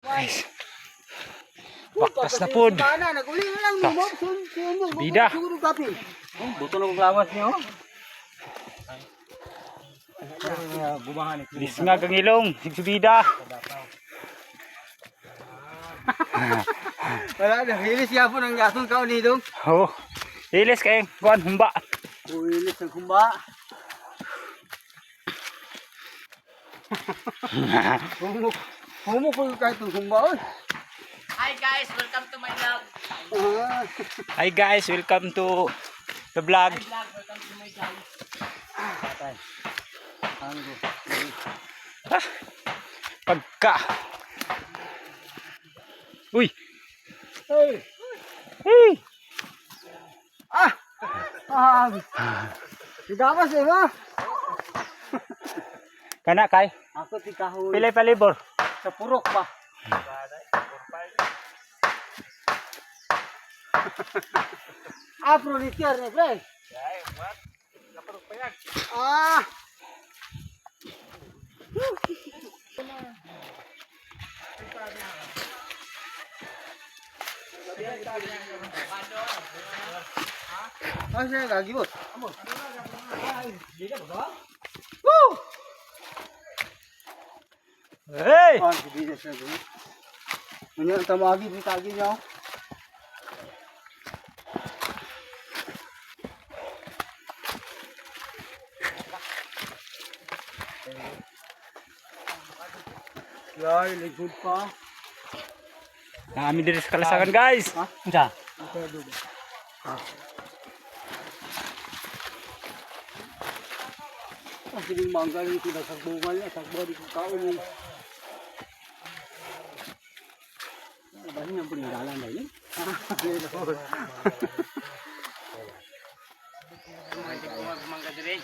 Guys. Baktas na pod. Bida. Buto na kong lawas niyo. Lisngag ang ilong. Sigsubida. Wala na, hilis ya po ng gasong kaon nito. Oh. Ilis kay kuan humba. Hilis ng kumba. Humo ko kahit ng kumba. Hi guys, welcome to my vlog. Hi guys, welcome to the vlog. Welcome to my vlog. Ah, pagka. Uy. Hey. Hey. Tigamas eh ba? Kana kay. Ako ti kahoy. Pilay palibor. Sa purok ba? Afro ni tiar ni pre. Ah. Saya gagi bos. Woo! Hey. Oh, hindi siya gani. Ano ang tamagi ni tagi niyo? Yay, ligod pa. Nami diri sa kalasangan guys. Ha? Unsa? Kasi yung mangga yung pinasagbungal niya, sagbo di ko kaon yung... Bahin yung peninggalan na yun. Mangga dire.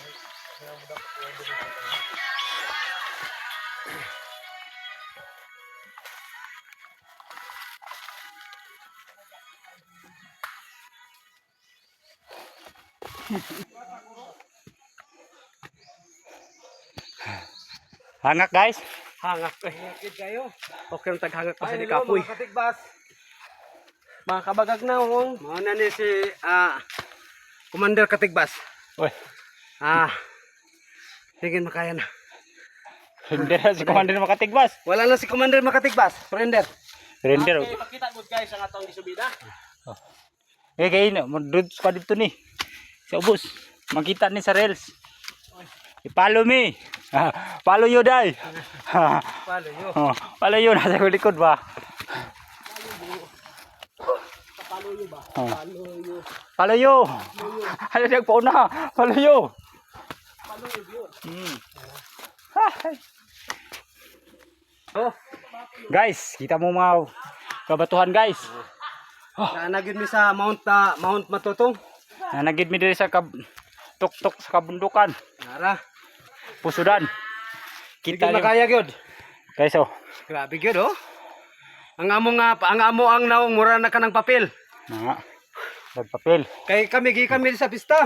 Hangak guys. Hangak kayo. Okay ang taghangak pa sa ni Kapoy. Mga katigbas. Mga kabagag na hong. Mga na ni si Commander Katigbas. Oy. Sige makaya na. Hindi na si Commander makatigbas. Wala na si Commander Makatigbas. Surrender. Surrender. Okay, pakita good guys ang atong gisubida. Eh kay na modud pa dito ni. Sa ubos. Makita ni sa rails. I-follow me. Follow you dai. Palo yo. Follow you nasa likod ba? Palo yo ba? Oh. Palo yo. Follow you. Ano nag po na? Follow you. Palo yo. Oh. Guys, kita mo mga kabatuhan guys. Nanagid mi sa Mount Matutong. Nanagid mi diri sa tuk-tuk sa kabundukan. Nara. Pusudan. Kita Kita niyo. makaya gyud. Guys oh. Grabe gyud oh. Ang amo ang naong mura na kanang papel. Nga. Nagpapel. Kay kami sa pista.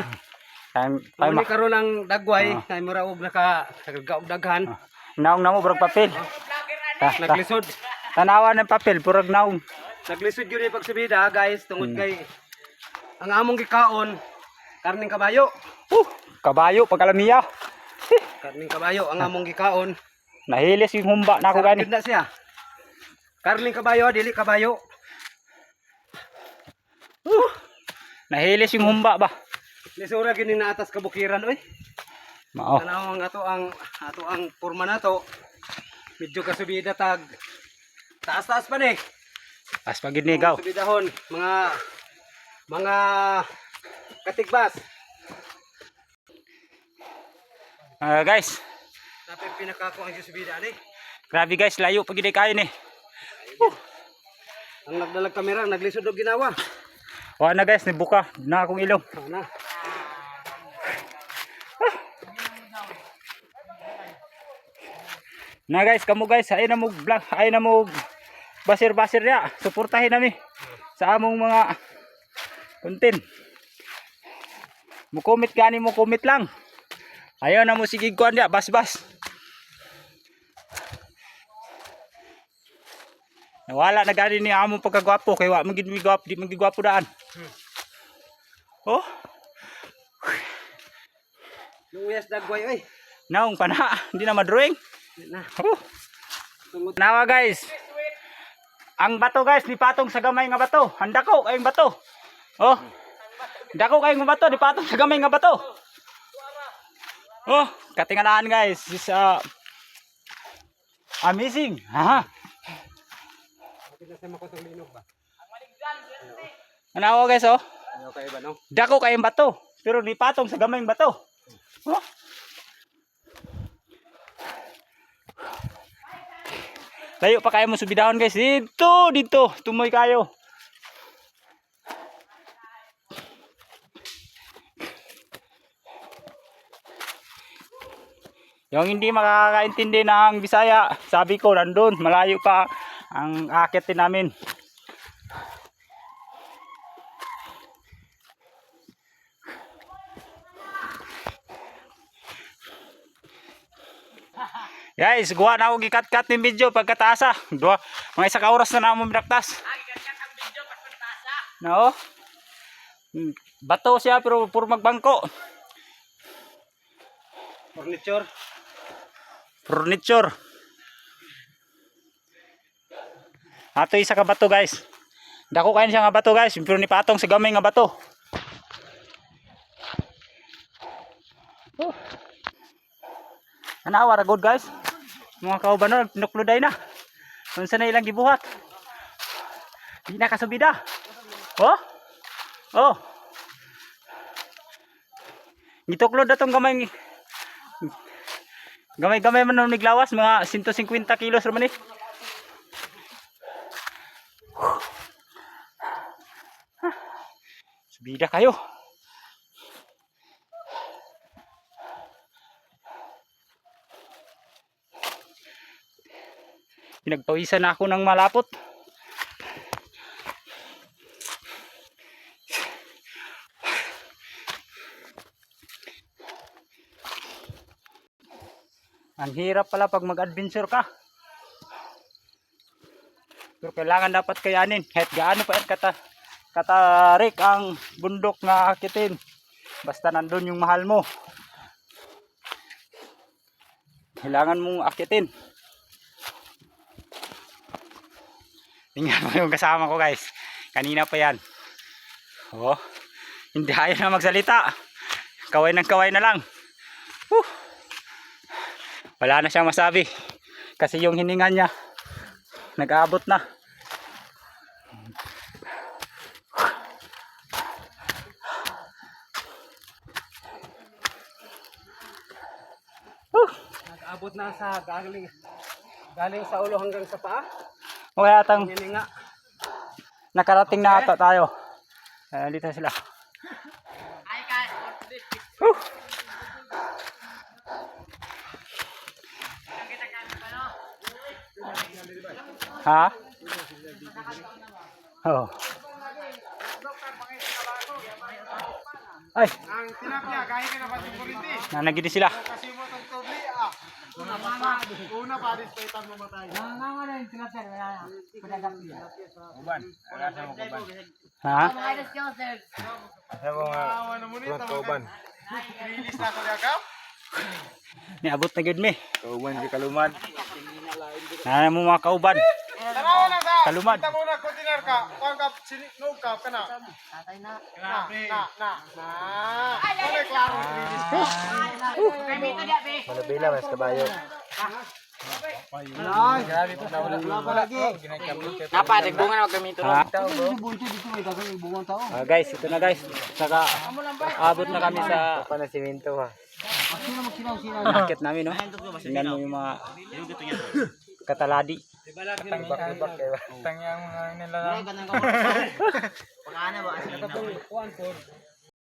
Time Muni karon ang dagway, kay mura og nakagaog daghan. naong namo brag papel. Naglisod. Tanawa ng papel purag naong. Naglisod gyud ni pagsubida guys tungod kay ang among gikaon karning kabayo. Kabayo pagkalamiya. Karning kabayo ang among gikaon. Nahilis yung humba na ako Sarap gani. gyud na siya. Karning kabayo dili kabayo. Nahilis yung humba ba? Lisura gyud ni na atas kabukiran oy. Mao. Tanaw ang ato ang porma nato. Medyo kasubida tag taas-taas pa ni. As pagid ni ikaw. Subidahon mga katigbas. Guys, Dapat pinakako ang subida ni. grabe guys, layo pagid kayo ni. Ang nagdalag kamera naglisod og ginawa. Wa na guys, nibuka na akong ilong. Ana. Na guys, kamo guys, ay na mo vlog, ay na mo basir-basir ya. Suportahin nami sa among mga content. Mo comment gani mo comment lang. Ayaw na mo sige kuan ya, bas-bas. Wala na gani ni among pagkagwapo kay wa magid mi gwapo, di magigwapo daan. Oh, Luyas dagway oy. naong pana, hindi na madrawing. Na. Oh. Nawa guys. Ang bato guys, dipatong sa gamay nga bato. Handa ko kayong bato. Oh. Dako kayong bato, dipatong sa gamay nga bato. Oh, katingalaan guys. This amazing. Ha. Ano guys oh? Ano kay ba no? Dako kayong bato, pero dipatong sa gamay nga bato. Oh. Layo pa kayo mo subidahon guys. Dito. Tumoy kayo. Yung hindi makakaintindi ng Bisaya, sabi ko nandun, malayo pa ang akitin namin. Guys, guwa na ako gikat-kat ng video pagkatasa. Mga isa ka oras na namin binaktas. Gikat-kat ang video pagkatasa. No? Bato siya pero puro magbangko. Furniture. Furniture. Ato isa ka bato guys. Dako kayo siya nga bato guys. Pero ni patong sa gamay nga bato. Anawa ra good guys. Mga kauban na, pinukluday na. Kung saan na ilang gibuhat. Hindi na kasubida. Oh? Oh. Gituklod na itong gamay. Gamay-gamay man nung niglawas. Mga 150 kilos naman eh. Subida kayo. Pinagpawisan na ako ng malapot. Ang hirap pala pag mag-adventure ka. Pero kailangan dapat kayanin. Kahit gaano pa katarik ang bundok nga akitin. Basta nandun yung mahal mo. Kailangan mong akitin. Tingnan mo yung kasama ko guys. Kanina pa yan. Oh, hindi ayaw na magsalita. Kaway ng kaway na lang. Wala na siyang masabi. Kasi yung hininga niya nag-aabot na. Nag-abot na sa galing sa ulo hanggang sa paa. O kaya atang Yan nga. nakarating na ata tayo. Dito sila. Hi guys, for today's Ha? Oh. Ay, Ang tilapia gahi ka na ba sa kurinti? nanagidi sila. Kasi mo tong tubli ah. Una pa dis paitan mo matay. Ha? Awa na mo nito. Kauban. Release na ko gagaw. Niabot na gid mi. Kauban di kalumad. Ano mo mga kauban? Tanaw na sa. Kalumad. Kita mo na container ka. Kuan ka sinog ka kana. Na. Ano klaro Kamito dia, be. Malabila mas kabayo. Ay, grabe po wala lagi. Napa, nagbunga na magkamito. Ha? Guys, ito na guys. Saka abot na kami sa Panasimento ha. market namin, no? Tingnan mo yung mga kataladi. Ibak-ibak kayo. Tangyang mga nilalang. Pagkana ba?